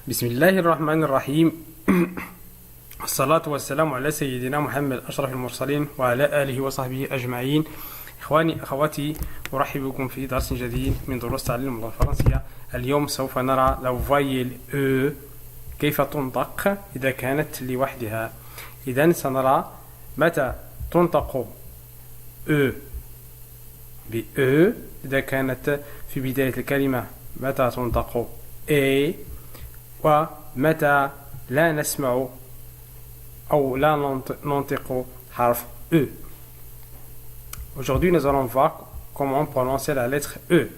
بسم الله الرحمن الرحيم. الصلاة والسلام على سيدنا محمد أشرف المرسلين وعلى آله وصحبه أجمعين. إخواني أخواتي، أرحب بكم في درس جديد من دروس تعليم اللغة الفرنسية. اليوم سوف نرى لو فايل أو كيف تنطق إذا كانت لوحدها. إذن سنرى متى تنطق أو بأو إذا كانت في بداية الكلمة، متى تنطق A، ومتى لا نسمع أو لا ننطق حرف E. Aujourd'hui, nous allons voir comment prononcer la lettre E.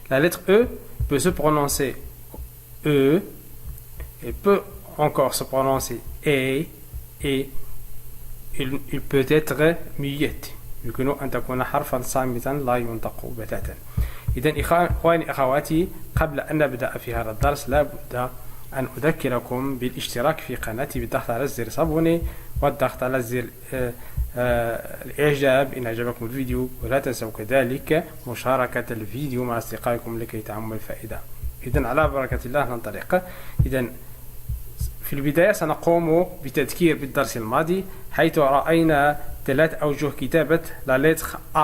La lettre E peut se prononcer E et peut encore se prononcer et il peut être muette. يمكن أن تكون حرفا صامتا لا ينطق بتاتا. إذن إخواني أخواتي، قبل أن نبدأ في هذا الدرس لا بد أن أذكركم بالاشتراك في قناتي بالضغط على زر صابوني والضغط على زر الإعجاب إن أعجبكم الفيديو، ولا تنسوا كذلك مشاركة الفيديو مع أصدقائكم لكي تعم الفائدة. إذن على بركة الله ننطلق. إذن في البداية سنقوم بتذكير بالدرس الماضي، حيث رأينا 3 أوجه كتابة لا لتر A.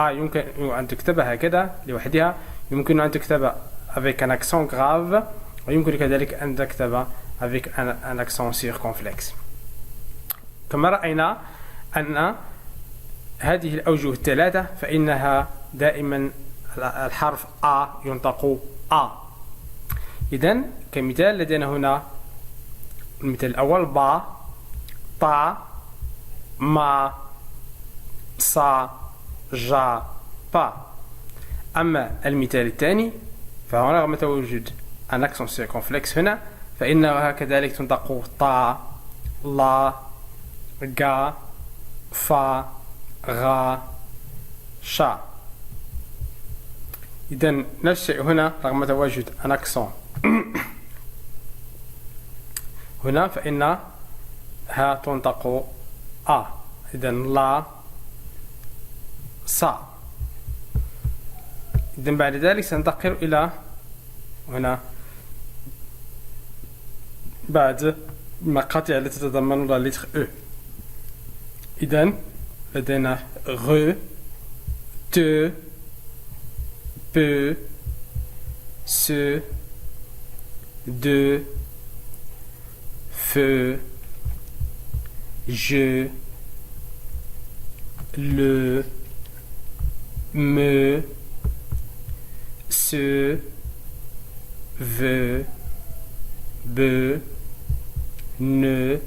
يمكن أن تكتبها هكذا لوحدها، يمكن أن تكتب avec un accent grave، ويمكن كذلك أن تكتب avec un accent circonflexe. كما رأينا أن هذه الأوجه الثلاثة فإنها دائما الحرف A ينطق A. إذن كمثال لدينا هنا المثال الأول با، طا، ما، صا، جا، با. أما المثال الثاني فهنا رغم تواجد un accent circonflexe هنا فإنها كذلك تنطق طا، لا، غا، فا، غا، شا. إذن نفس الشيء هنا رغم تواجد un accent هنا فإنها تنطق A. إذن لا، صا. إذن بعد ذلك سننتقل إلى هنا بعد المقاطع التي تتضمن لا لتر E. إذن لدينا غ، ت، ب، س، د، ف، ج، le، me، se، ve، be، ne،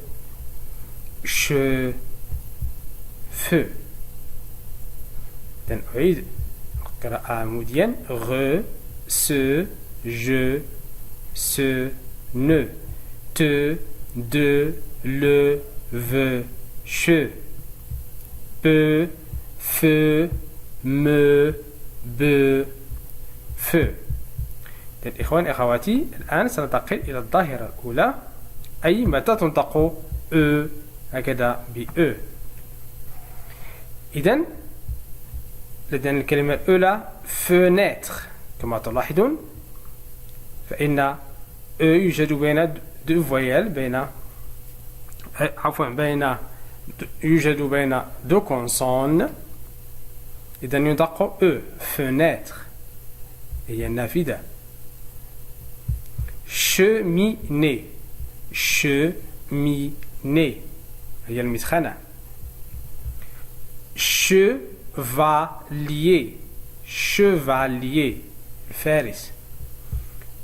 che، fe. أعيد القراءة عموديا: غ، س، ج، س، ne، ت، د، le، ve، che، pe، fe، me، be، fe. إخواني أخواتي، الآن سننتقل إلى الظاهرة الأولى، أي متى تنطق أ هكذا بأ. إذن لدينا الكلمة الأولى fenêtre. كما تلاحظون فإن أ يوجد بين دو فويل، يوجد بين دو كونسون. إذن ينطق أ fenêtre، هي النافذة. cheminée، cheminée هي المدخنة. chevalier، chevalier الفارس.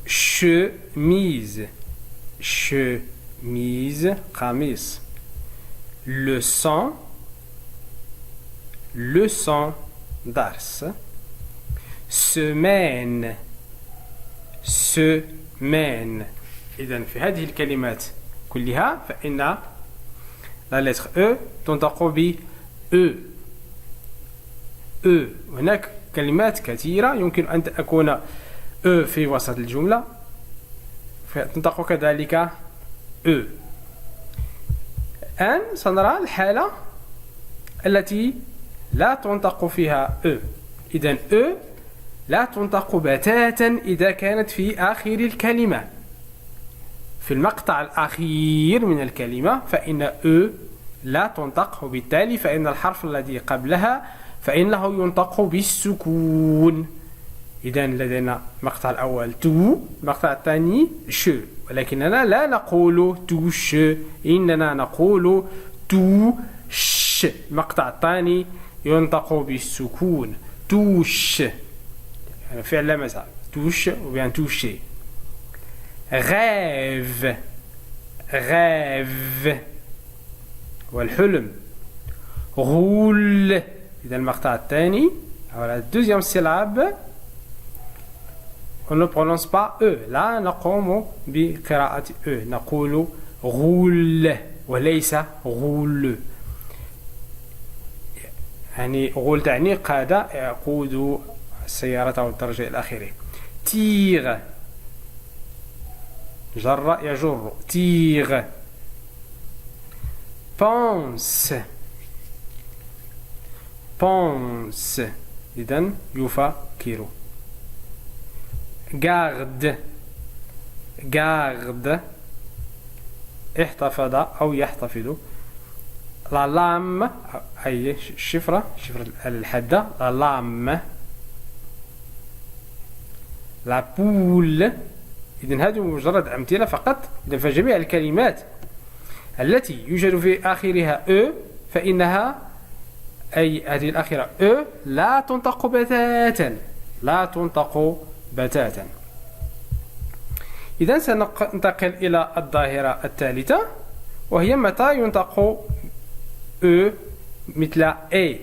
chemise، chemise قميص. leçon، leçon درس. semaine، semaine. إذن في هذه الكلمات كلها فإن لا لتر E تنطق ب E. هناك كلمات كثيرة يمكن أن تكون E في وسط الجملة فتنطق كذلك E. الآن سنرى الحالة التي لا تنطق فيها E. إذن E لا تنطق بتاتا إذا كانت في آخر الكلمة. في المقطع الأخير من الكلمة فإن أ لا تنطق، وبالتالي فإن الحرف الذي قبلها فإنه ينطق بالسكون. إذا لدينا المقطع الأول تو، المقطع الثاني ش، ولكننا لا نقول تو ش، إننا نقول تو ش. المقطع الثاني ينطق بالسكون توش، يعني فعل لا مزال توش وبيان توشي. غاف غاف والحلم. غول. إذا المقطع الثاني أو la deuxième syllabe on ne prononce pas E، لا نقوم بقراءة E، نقول غول وليس غول. يعني غول تعني قاد يقود السيارة أو الدرجة إلى آخره. تيغ جر يجر تيغ. pense pense إذن يفكر. garde garde احتفظ أو يحتفظ. لا لام أي الشفرة الحادة لا لام. لا بول. إذن هذه مجرد أمثلة فقط. إذن فجميع الكلمات التي يوجد في آخرها أ فإنها أي هذه الأخيرة أ لا تنطق بتاتا، لا تنطق بتاتا. إذن سننتقل إلى الظاهرة الثالثة وهي متى ينطق أ مثل A.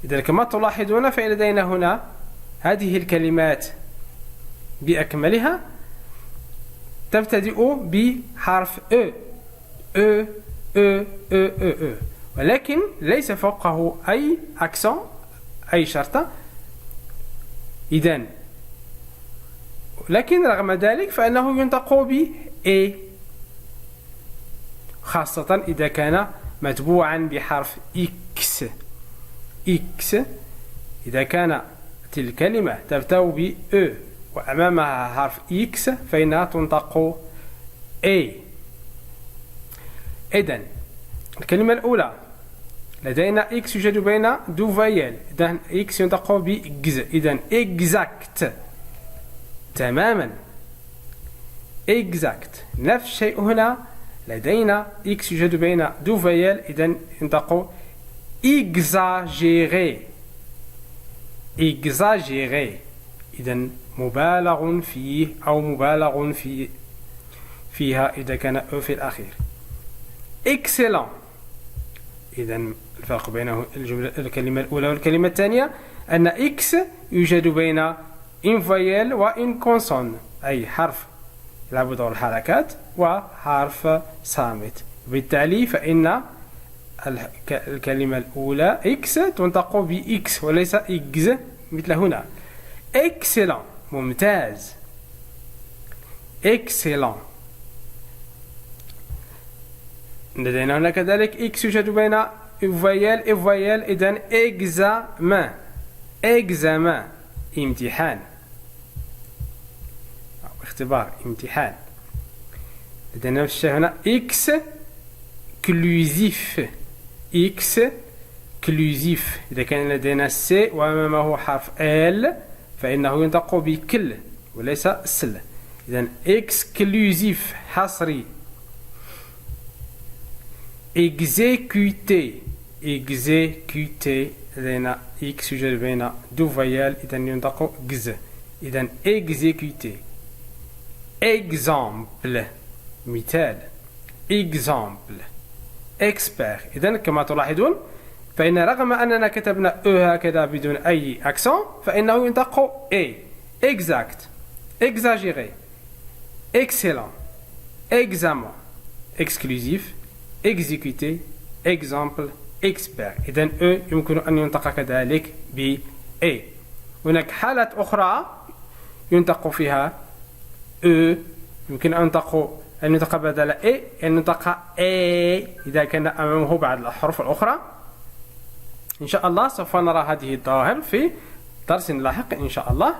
إذن كما تلاحظون فلدينا هنا هذه الكلمات بأكملها تبتدئ بحرف أ أ أ أ أ، ولكن ليس فوقه أي أكسون أي شرطة. إذن لكن رغم ذلك فإنه ينطق ب A، خاصة إذا كان متبوعا بحرف X. X إذا كانت الكلمة تبدأ ب E وأمامها حرف X فإنها تنطق A. إذن الكلمة الأولى لدينا X يوجد بين دو فايل، إذن X ينطق ب X. إذن exact تماما exact. نفس الشيء هنا لدينا X يوجد بين دو فايل، إذن ينطق exagéré exagéré. إذن مبالغ فيه أو مبالغ فيها إذا كان أ في الأخير. excellent. إذن الفرق بين الكلمة الأولى والكلمة الثانية أن X يوجد بين in voyelle و in consonne، أي حرف يلعب دور الحركات وحرف صامت. بالتالي فإن الكلمة الأولى X تنطق ب X وليس X مثل هنا. excellent ممتاز. excellent. لدينا هنا كذلك X يوجد بين voyelle et voyelle، إذن examen examen امتحان أو اختبار امتحان. لدينا نفس الشيء هنا exclusif exclusif. إذا كان لدينا C وأمامه حرف L فإنه ينطق بكل وليس سل. إذن exclusif حصري. exécuter exécuter لدينا X يوجد بين دو فايل، إذن ينطق X. إذن exécuter. exemple مثال. exemple. expert. إذن كما تلاحظون فإن رغم أننا كتبنا E هكذا بدون أي أكسون فإنه ينطق A. exact exagéré excellent examen exclusif exécuter exemple expert. إذن E يمكن أن ينطق كذلك ب A. هناك حالة أخرى ينطق فيها E يمكن أن ينطق بدل A أن ينطق A إذا كان أمامه بعض الأحرف الأخرى. إن شاء الله سوف نرى هذه الظواهر في درس لاحق إن شاء الله.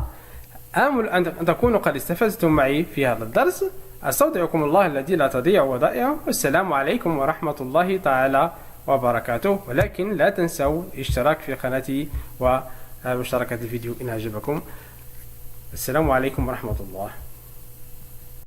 آمل أن تكونوا قد استفدتم معي في هذا الدرس. أستودعكم الله الذي لا تضيع ودائعه، والسلام عليكم ورحمة الله تعالى وبركاته. ولكن لا تنسوا الاشتراك في قناتي ومشاركة الفيديو إن أعجبكم. السلام عليكم ورحمة الله.